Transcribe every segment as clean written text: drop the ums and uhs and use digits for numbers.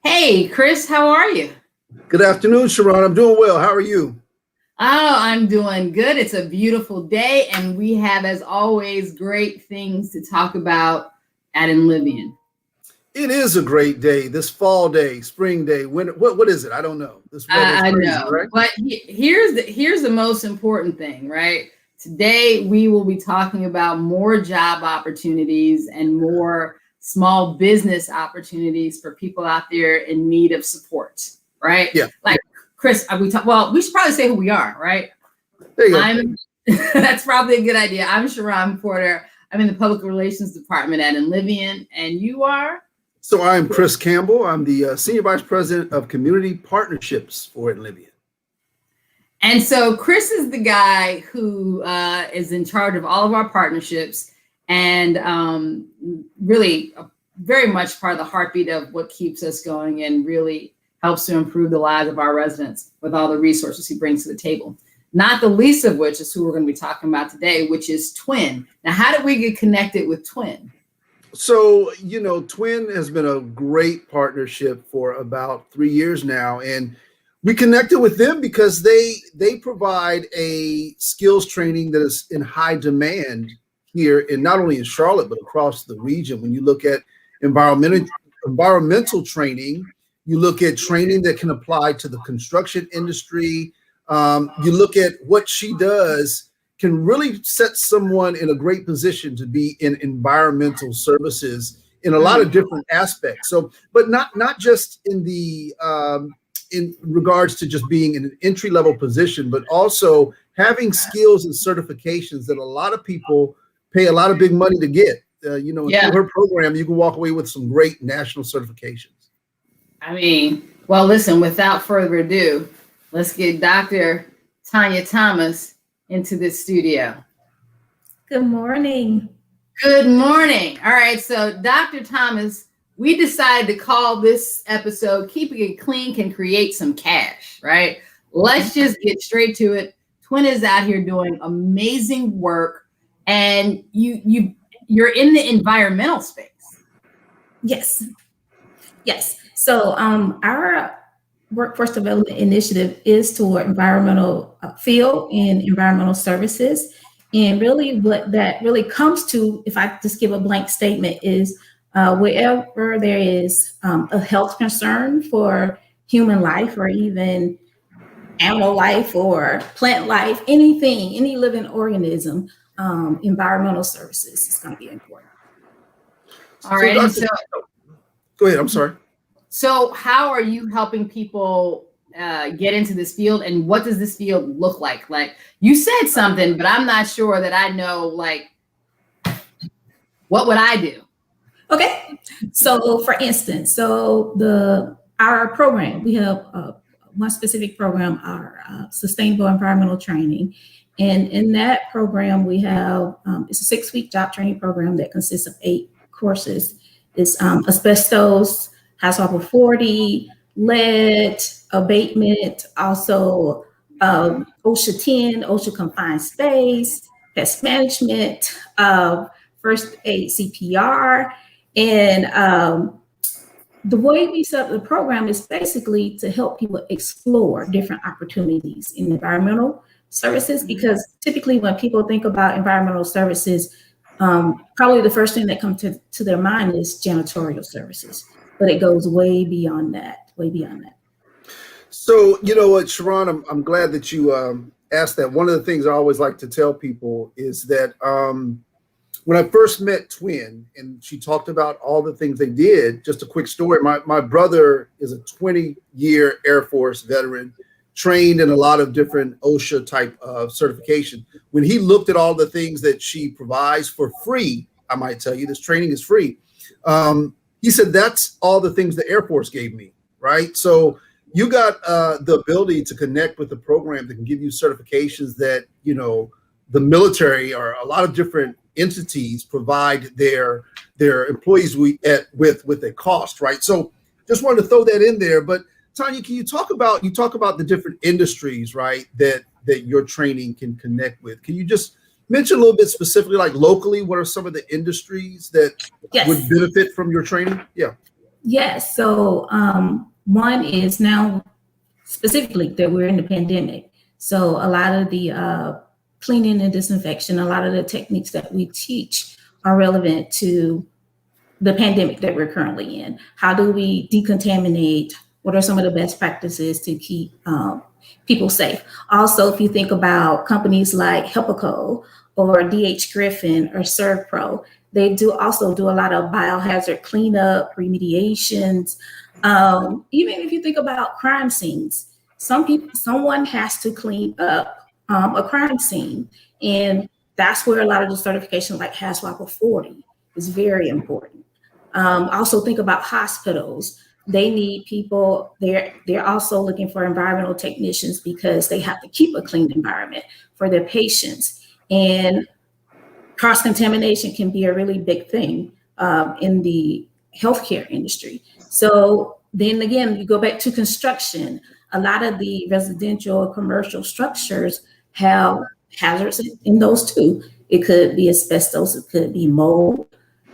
Hey, Chris, how are you? Good afternoon, Sharon. I'm doing well. How are you? Oh, I'm doing good. It's a beautiful day, and we have, as always, great things to talk about at Enlivian. It is a great day. This fall day, spring day, winter. What is it? I don't know. This weather's I crazy, know, right? but here's the most important thing, right? Today we will be talking about more job opportunities and more small business opportunities for people out there in need of support, right? Yeah. Like Chris, we should probably say who we are, right? There you go. I'm that's probably a good idea. I'm Sharon Porter. I'm in the public relations department at Enlivian, and you are? So I'm Chris Campbell. I'm the Senior Vice President of Community Partnerships for Libya. And so Chris is the guy who is in charge of all of our partnerships and really very much part of the heartbeat of what keeps us going and really helps to improve the lives of our residents with all the resources he brings to the table. Not the least of which is who we're going to be talking about today, which is Twin. Now, how did we get connected with Twin? So, Twin has been a great partnership for about 3 years now. And we connected with them because they provide a skills training that is in high demand here, in not only in Charlotte, but across the region. When you look at environmental training, you look at training that can apply to the construction industry. You look at what she does can really set someone in a great position to be in environmental services in a lot of different aspects. So, but not just in the in regards to just being in an entry-level position, but also having skills and certifications that a lot of people pay a lot of big money to get. Through her program, you can walk away with some great national certifications. I mean, well, listen, without further ado, let's get Dr. Tanya Thomas into this studio. Good morning. Good morning. All right, so Dr. Thomas, we decided to call this episode Keeping It Clean Can Create Some Cash, right? Let's just get straight to it. Twin is out here doing amazing work, and you're in the environmental space. Yes. So our workforce development initiative is toward environmental field and environmental services. And really what that really comes to, if I just give a blank statement, is wherever there is a health concern for human life or even animal life or plant life, anything, any living organism, environmental services is going to be important. All right. So, go ahead. I'm sorry. So how are you helping people get into this field, and what does this field look like? Like, you said something, but I'm not sure that I know, like, what would I do? Okay. So for instance, our program, we have one specific program, our sustainable environmental training. And in that program, we have, it's a 6-week job training program that consists of 8 courses. It's asbestos, household 40, lead abatement, also OSHA 10, OSHA confined space, pest management, first aid CPR. And the way we set up the program is basically to help people explore different opportunities in environmental services, because typically when people think about environmental services, probably the first thing that comes to their mind is janitorial services, but it goes way beyond that. So, you know what, Sharon, I'm glad that you asked that. One of the things I always like to tell people is that when I first met Twin and she talked about all the things they did, just a quick story. My brother is a 20-year Air Force veteran, trained in a lot of different OSHA type of certification. When he looked at all the things that she provides for free, I might tell you this training is free. He said, that's all the things the Air Force gave me, right? So you got the ability to connect with the program that can give you certifications that, the military or a lot of different entities provide their employees with a cost, right? So just wanted to throw that in there. But Tanya, can you talk about the different industries, right, that your training can connect with? Can you just mention a little bit specifically, like locally, what are some of the industries that would benefit from your training? Yeah. Yes. So one is now specifically that we're in the pandemic. So a lot of the cleaning and disinfection, a lot of the techniques that we teach are relevant to the pandemic that we're currently in. How do we decontaminate? What are some of the best practices to keep people safe? Also, if you think about companies like HEPACO or DH Griffin or ServPro, they also do a lot of biohazard cleanup, remediations. Even if you think about crime scenes, someone has to clean up a crime scene. And that's where a lot of the certification like HAZWAPA 40 is very important. Also think about hospitals. They need people. They're also looking for environmental technicians because they have to keep a clean environment for their patients. And cross-contamination can be a really big thing in the healthcare industry. So then again, you go back to construction. A lot of the residential or commercial structures have hazards in those too. It could be asbestos, it could be mold,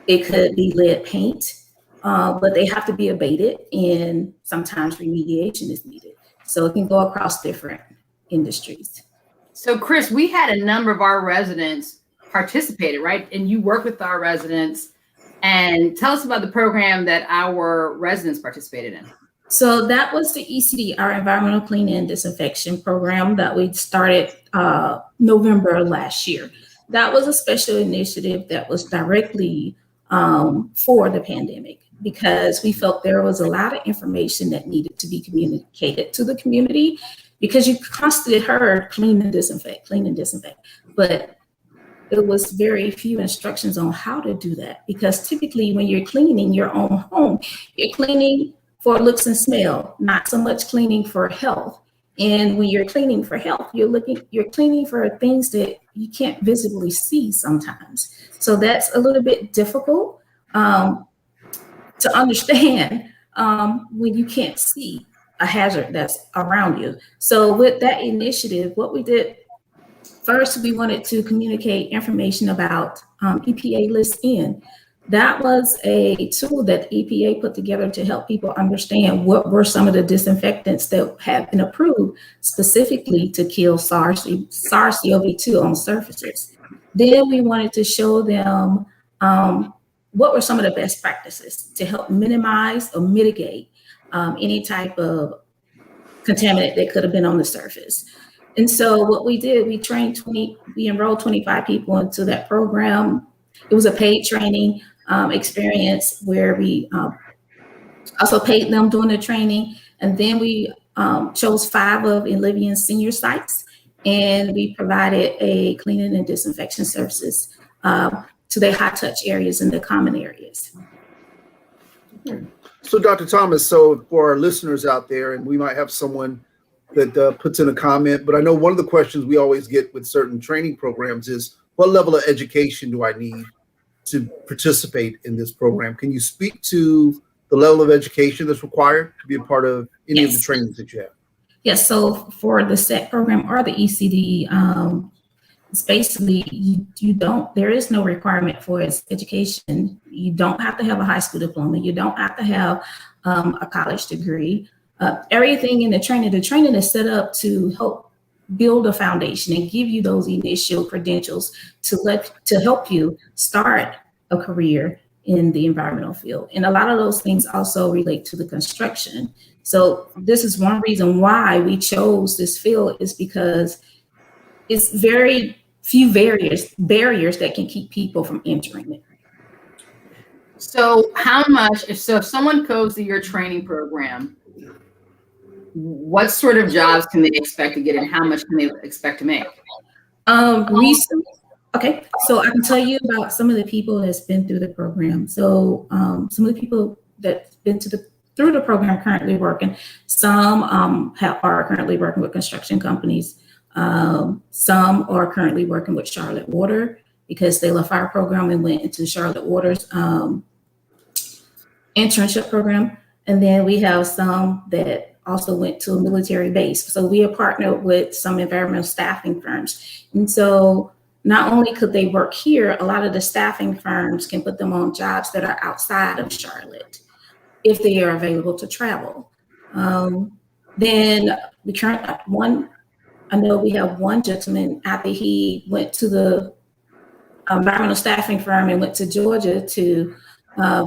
it could be lead paint, but they have to be abated, and sometimes remediation is needed. So it can go across different industries. So Chris, we had a number of our residents participated, right? And you work with our residents, and tell us about the program that our residents participated in. So that was the ECD, our Environmental Cleaning and Disinfection program that we started November last year. That was a special initiative that was directly for the pandemic, because we felt there was a lot of information that needed to be communicated to the community, because you constantly heard clean and disinfect, but it was very few instructions on how to do that. Because typically when you're cleaning your own home, you're cleaning for looks and smell, not so much cleaning for health. And when you're cleaning for health, you're cleaning for things that you can't visibly see sometimes. So that's a little bit difficult to understand when you can't see a hazard that's around you. So with that initiative, what we did first, we wanted to communicate information about EPA List N. That was a tool that EPA put together to help people understand what were some of the disinfectants that have been approved specifically to kill SARS-CoV-2 on surfaces. Then we wanted to show them what were some of the best practices to help minimize or mitigate any type of contaminant that could have been on the surface. And so what we did, we enrolled 25 people into that program. It was a paid training experience where we also paid them during the training. And then we chose 5 of Enlivian's senior sites, and we provided a cleaning and disinfection services to their high touch areas and the common areas. So Dr. Thomas, so for our listeners out there, and we might have someone that puts in a comment, but I know one of the questions we always get with certain training programs is, what level of education do I need to participate in this program? Can you speak to the level of education that's required to be a part of any of the trainings that you have? Yes, so for the SET program or the ECD, it's basically there is no requirement for its education. You don't have to have a high school diploma. You don't have to have a college degree. Everything in the training is set up to help build a foundation and give you those initial credentials to help you start a career in the environmental field. And a lot of those things also relate to the construction. So this is one reason why we chose this field, is because it's very few barriers that can keep people from entering it. So if someone goes to your training program, what sort of jobs can they expect to get, and how much can they expect to make? Recently, okay, so I can tell you about some of the people that's been through the program. So some of the people that's been through the program currently working, some are currently working with construction companies. Some are currently working with Charlotte Water, because they left our program and went into Charlotte Water's internship program. And then we have some that also went to a military base. So we are partnered with some environmental staffing firms. And so not only could they work here, a lot of the staffing firms can put them on jobs that are outside of Charlotte. if they are available to travel. Then the current one, I know we have one gentleman after he went to the environmental staffing firm and went to Georgia to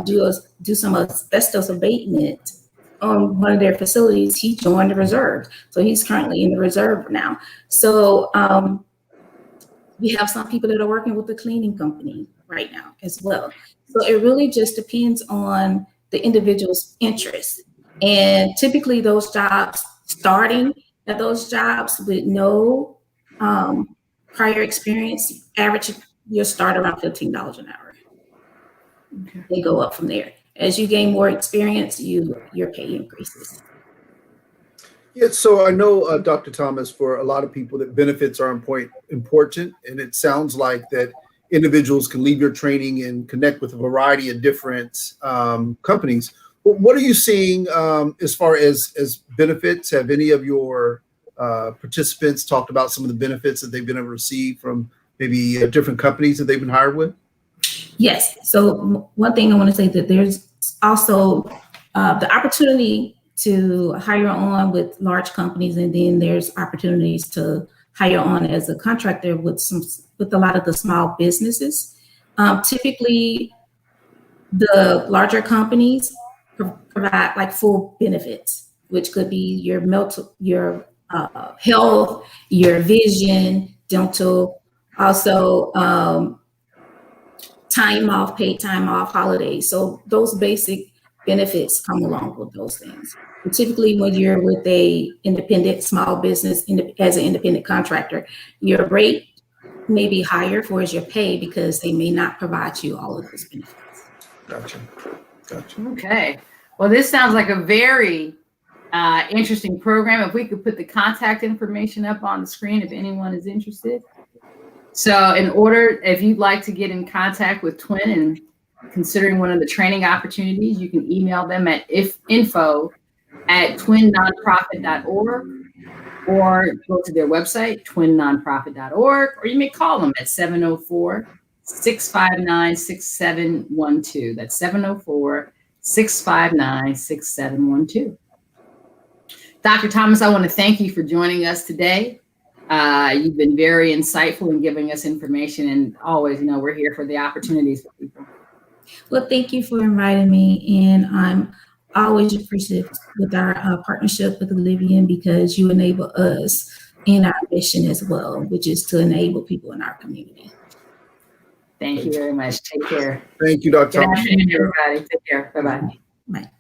do some asbestos abatement on one of their facilities. He joined the reserve, so he's currently in the reserve now. So we have some people that are working with the cleaning company right now as well. So it really just depends on the individual's interest. And typically those jobs, starting at those jobs with no prior experience, average, you'll start around $15 an hour. Okay. They go up from there. As you gain more experience, your pay increases. Yeah, so I know, Dr. Thomas, for a lot of people that benefits are important, and it sounds like that individuals can leave your training and connect with a variety of different companies. But what are you seeing as far as benefits? Have any of your participants talked about some of the benefits that they've been able to receive from maybe different companies that they've been hired with? Yes. So one thing I want to say that there's also the opportunity to hire on with large companies, and then there's opportunities to hire on as a contractor with a lot of the small businesses. Typically, the larger companies provide like full benefits, which could be your health, your vision, dental, also time off, paid time off, holidays. So those basic benefits come along with those things. But typically when you're with a independent small business as an independent contractor, your rate may be higher for your pay because they may not provide you all of those benefits. Gotcha. Okay. Well, this sounds like a very interesting program. If we could put the contact information up on the screen, if anyone is interested. So if you'd like to get in contact with Twin and considering one of the training opportunities, you can email them at info@twinnonprofit.org, or go to their website, twinnonprofit.org, or you may call them at 704-659-6712. That's 704-659-6712. Dr. Thomas, I want to thank you for joining us today. You've been very insightful in giving us information, and always, we're here for the opportunities for people. Well, thank you for inviting me, and I'm always appreciative with our partnership with Olivian, because you enable us in our mission as well, which is to enable people in our community. Thank you very much. Take care. Thank you, Dr. Thomas. Good afternoon, everybody. Take care. Bye-bye. Bye.